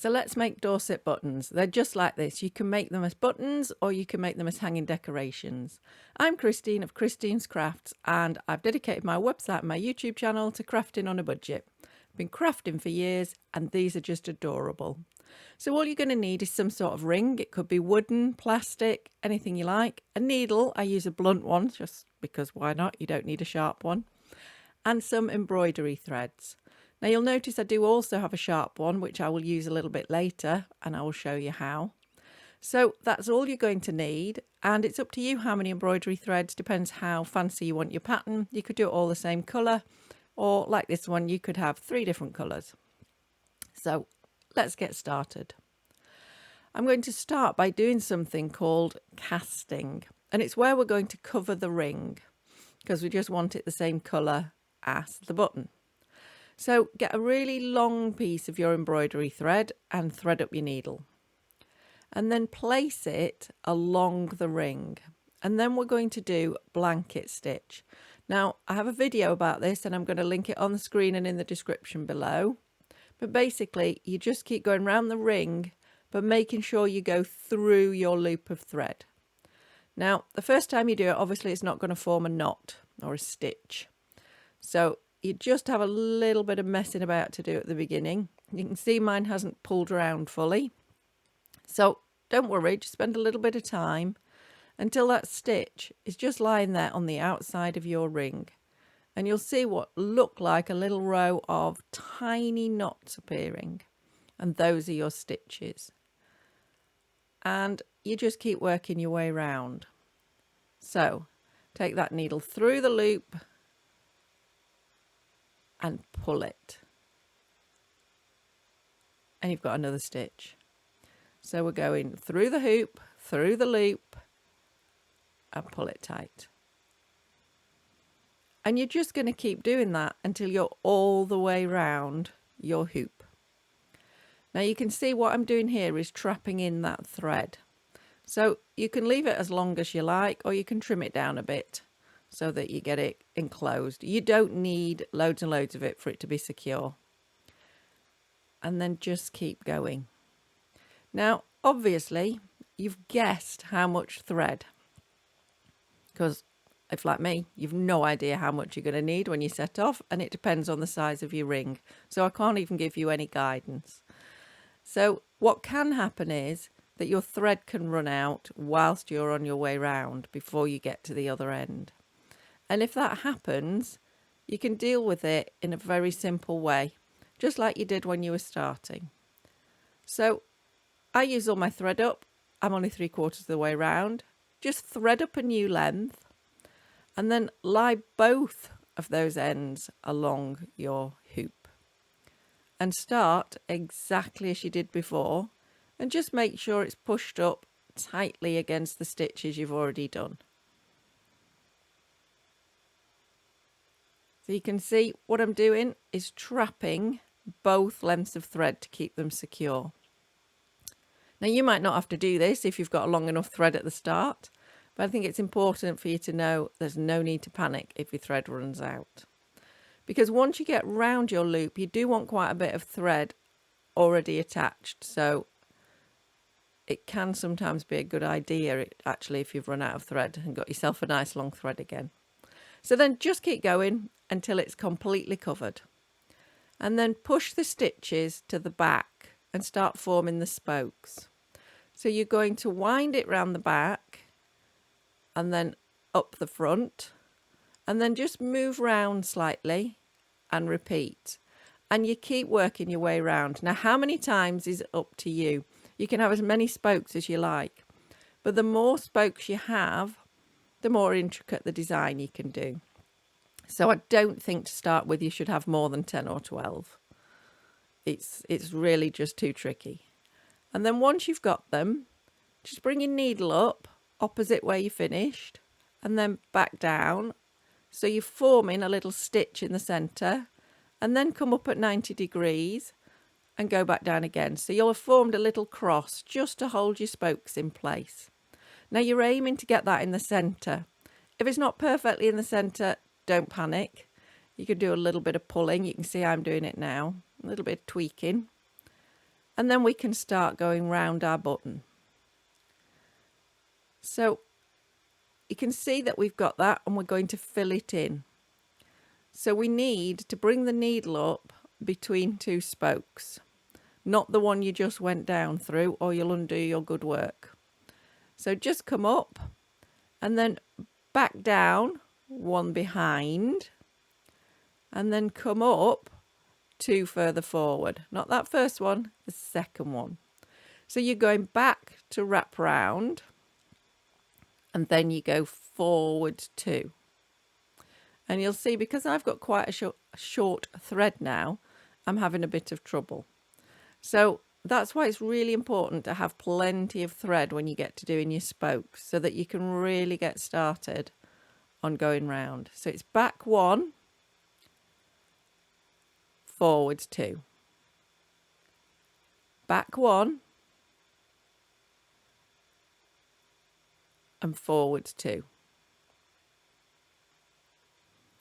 So let's make Dorset buttons. They're just like this. You can make them as buttons or you can make them as hanging decorations. I'm Christine of Christine's Crafts and I've dedicated my website and my YouTube channel to crafting on a budget. I've been crafting for years and these are just adorable. So all you're going to need is some sort of ring. It could be wooden, plastic, anything you like. A needle, I use a blunt one just because why not? You don't need a sharp one. And some embroidery threads. Now you'll notice I do also have a sharp one, which I will use a little bit later and I will show you how. So that's all you're going to need, and it's up to you how many embroidery threads, depends how fancy you want your pattern. You could do it all the same colour, or like this one, you could have 3 different colours. So let's get started. I'm going to start by doing something called casting, and it's where we're going to cover the ring because we just want it the same colour as the button. So get a really long piece of your embroidery thread and thread up your needle. And then place it along the ring. And then we're going to do blanket stitch. Now, I have a video about this and I'm going to link it on the screen and in the description below. But basically, you just keep going around the ring, but making sure you go through your loop of thread. Now, the first time you do it, obviously it's not going to form a knot or a stitch. So you just have a little bit of messing about to do at the beginning. You can see mine hasn't pulled around fully. So don't worry, just spend a little bit of time until that stitch is just lying there on the outside of your ring. And you'll see what look like a little row of tiny knots appearing. And those are your stitches. And you just keep working your way round. So take that needle through the loop and pull it, and you've got another stitch. So we're going through the hoop, through the loop, and pull it tight. And you're just going to keep doing that until you're all the way round your hoop. Now you can see what I'm doing here is trapping in that thread. So you can leave it as long as you like, or you can trim it down a bit so that you get it enclosed. You don't need loads and loads of it for it to be secure. And then just keep going. Now, obviously, you've guessed how much thread. Because if, like me, you've no idea how much you're going to need when you set off, and it depends on the size of your ring. So I can't even give you any guidance. So what can happen is that your thread can run out whilst you're on your way round before you get to the other end. And if that happens, you can deal with it in a very simple way, just like you did when you were starting. So I use all my thread up. I'm only 3/4 of the way round. Just thread up a new length and then lie both of those ends along your hoop. And start exactly as you did before and just make sure it's pushed up tightly against the stitches you've already done. So you can see what I'm doing is trapping both lengths of thread to keep them secure. Now you might not have to do this if you've got a long enough thread at the start, but I think it's important for you to know there's no need to panic if your thread runs out. Because once you get round your loop, you do want quite a bit of thread already attached. So it can sometimes be a good idea, actually, if you've run out of thread and got yourself a nice long thread again. So then just keep going until it's completely covered. And then push the stitches to the back and start forming the spokes. So you're going to wind it round the back and then up the front and then just move round slightly and repeat. And you keep working your way round. Now, how many times is up to you? You can have as many spokes as you like, but the more spokes you have, the more intricate the design you can do. So I don't think to start with you should have more than 10 or 12. It's really just too tricky. And then once you've got them, just bring your needle up opposite where you finished and then back down. So you're forming a little stitch in the centre and then come up at 90 degrees and go back down again. So you'll have formed a little cross just to hold your spokes in place. Now you're aiming to get that in the centre. If it's not perfectly in the centre, don't panic. You can do a little bit of pulling. You can see I'm doing it now. A little bit of tweaking. and then we can start going round our button. So you can see that we've got that, and we're going to fill it in. So we need to bring the needle up between two spokes, not the one you just went down through, or you'll undo your good work. So just come up and then back down one behind, and then come up two further forward. Not that first one, the second one. So you're going back to wrap round, and then you go forward two. And you'll see, because I've got quite a short thread now, I'm having a bit of trouble. So that's why it's really important to have plenty of thread when you get to doing your spokes, so that you can really get started on going round. So it's back one, forwards two, back one, and forwards two.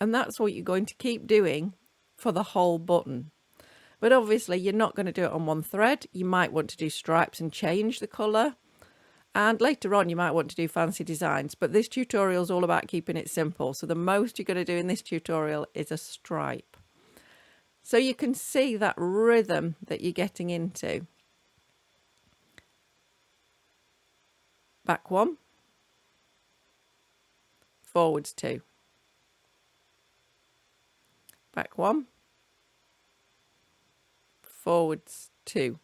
And that's what you're going to keep doing for the whole button. But obviously you're not going to do it on one thread. You might want to do stripes and change the colour. And later on you might want to do fancy designs. But this tutorial is all about keeping it simple. So the most you're going to do in this tutorial is a stripe. So you can see that rhythm that you're getting into. Back one, forwards two. Back one, forwards two.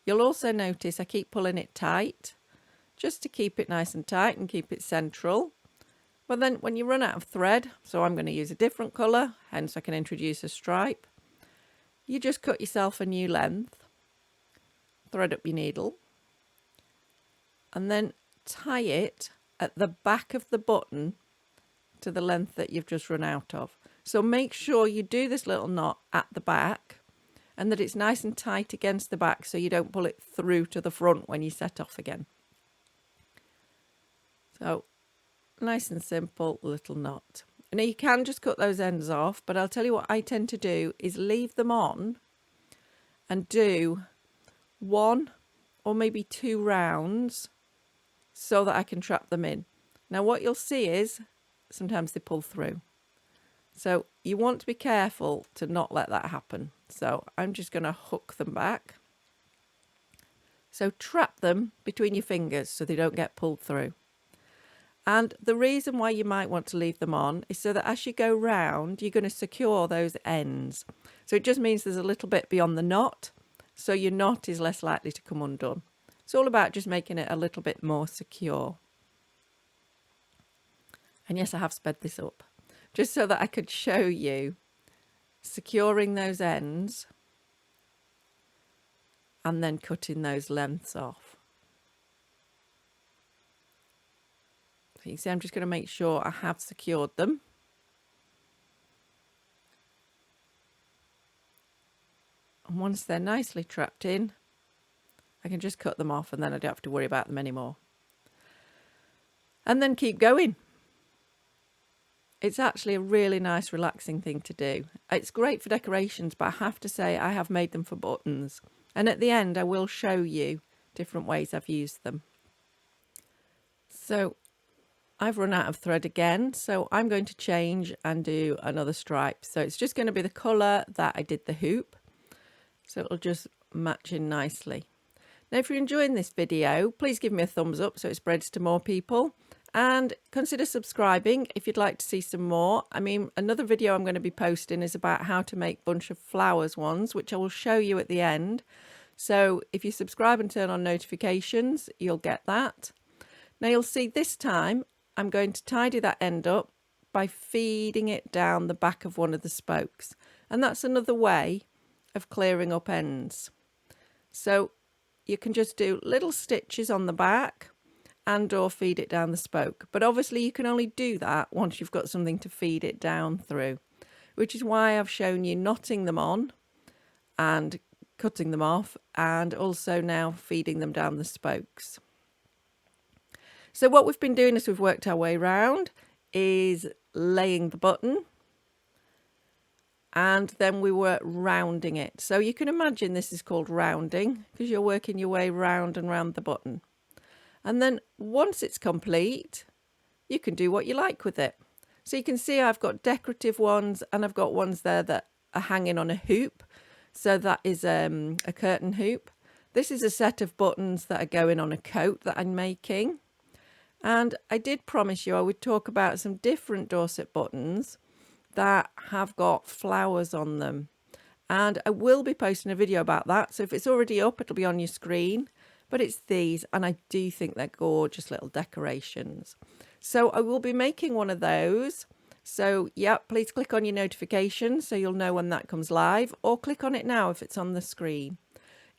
You'll also notice I keep pulling it tight, just to keep it nice and tight and keep it central. But then when you run out of thread, so I'm going to use a different colour, hence I can introduce a stripe, you just cut yourself a new length, thread up your needle, and then tie it at the back of the button to the length that you've just run out of. So make sure you do this little knot at the back, and that it's nice and tight against the back, so you don't pull it through to the front when you set off again. So nice and simple little knot. Now you can just cut those ends off, but I'll tell you what I tend to do is leave them on and do one or maybe two rounds so that I can trap them in. Now what you'll see is sometimes they pull through. So you want to be careful to not let that happen. So I'm just going to hook them back. So trap them between your fingers so they don't get pulled through. And the reason why you might want to leave them on is so that as you go round, you're going to secure those ends. So it just means there's a little bit beyond the knot, so your knot is less likely to come undone. It's all about just making it a little bit more secure. And yes, I have sped this up, just so that I could show you securing those ends and then cutting those lengths off. So you can see I'm just going to make sure I have secured them. And once they're nicely trapped in, I can just cut them off, and then I don't have to worry about them anymore. And then keep going. It's actually a really nice, relaxing thing to do. It's great for decorations, but I have to say I have made them for buttons. And at the end, I will show you different ways I've used them. So I've run out of thread again, so I'm going to change and do another stripe. So it's just going to be the colour that I did the hoop. So it'll just match in nicely. Now, if you're enjoying this video, please give me a thumbs up so it spreads to more people. And consider subscribing if you'd like to see some more. I mean, another video I'm going to be posting is about how to make bunch of flowers ones, which I will show you at the end. So if you subscribe and turn on notifications, you'll get that. Now you'll see this time I'm going to tidy that end up by feeding it down the back of one of the spokes. And that's another way of clearing up ends. So you can just do little stitches on the back and or feed it down the spoke. But obviously you can only do that once you've got something to feed it down through, which is why I've shown you knotting them on and cutting them off, and also now feeding them down the spokes. So what we've been doing as we've worked our way around is laying the button and then we were rounding it. So you can imagine this is called rounding because you're working your way round and round the button. And then once it's complete, you can do what you like with it. So you can see I've got decorative ones and I've got ones there that are hanging on a hoop. So that is a curtain hoop. This is a set of buttons that are going on a coat that I'm making. And I did promise you I would talk about some different Dorset buttons that have got flowers on them. And I will be posting a video about that. So if it's already up, it'll be on your screen. But it's these, and I do think they're gorgeous little decorations. So I will be making one of those. So yeah, please click on your notifications so you'll know when that comes live, or click on it now if it's on the screen.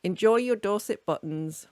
Enjoy your Dorset buttons.